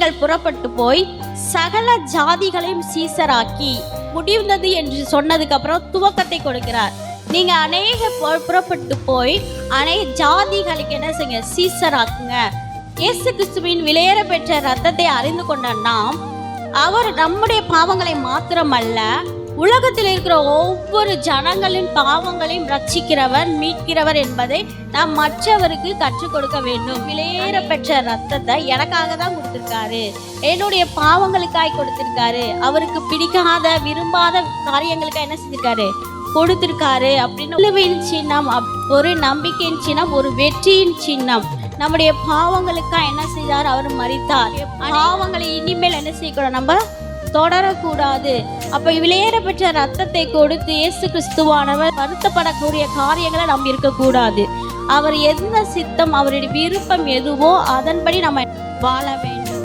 நீங்கள் புறப்பட்டு போய் சகல ஜாதிகளையும் சீசராக்கி முடிந்தது என்று சொன்னதுக்கு அப்புறம் துவக்கத்தை கொடுக்கிறார். நீங்க புறப்பட்டு போய் அநேக ஜாதிகளுக்கு என்ன செய்யுங்க, சீசராக்குங்க. இயேசு கிறிஸ்துவின் விலையேற பெற்ற ரத்தத்தை அறிந்து கொண்ட நாம், அவர் நம்முடைய பாவங்களை மாத்திரமல்ல, உலகத்தில் இருக்கிற ஒவ்வொரு ஜனங்களின் பாவங்களையும் ரட்சிக்கிறவர், மீட்கிறவர் என்பதை நாம் மற்றவருக்கு கற்றுக் கொடுக்க வேண்டும். விலையேற பெற்ற ரத்தத்தை எனக்காக தான் கொடுத்திருக்காரு, என்னுடைய பாவங்களுக்காய் கொடுத்திருக்காரு, அவருக்கு பிடிக்காத விரும்பாத காரியங்களுக்காக என்ன செஞ்சிருக்காரு, கொடுத்திருக்காரு அப்படின்னு சின்னம், ஒரு நம்பிக்கையின் சின்னம், ஒரு வெற்றியின் சின்னம். நம்முடைய பாவங்களுக்காக என்ன செய்தார், அவர் மரித்தார். பாவங்களை இனிமேல் என்ன செய்யக்கூடாது, நம்ம தொடரக்கூடாது. அப்ப விலையேற பெற்ற ரத்தத்தை கொடுத்து இயேசு கிறிஸ்துவானவர் வருத்தப்படக்கூடிய காரியங்களை நம்ம இருக்கக்கூடாது. அவர் எந்த சித்தம், அவருடைய விருப்பம் எதுவோ அதன்படி நம்ம வாழ வேண்டும்.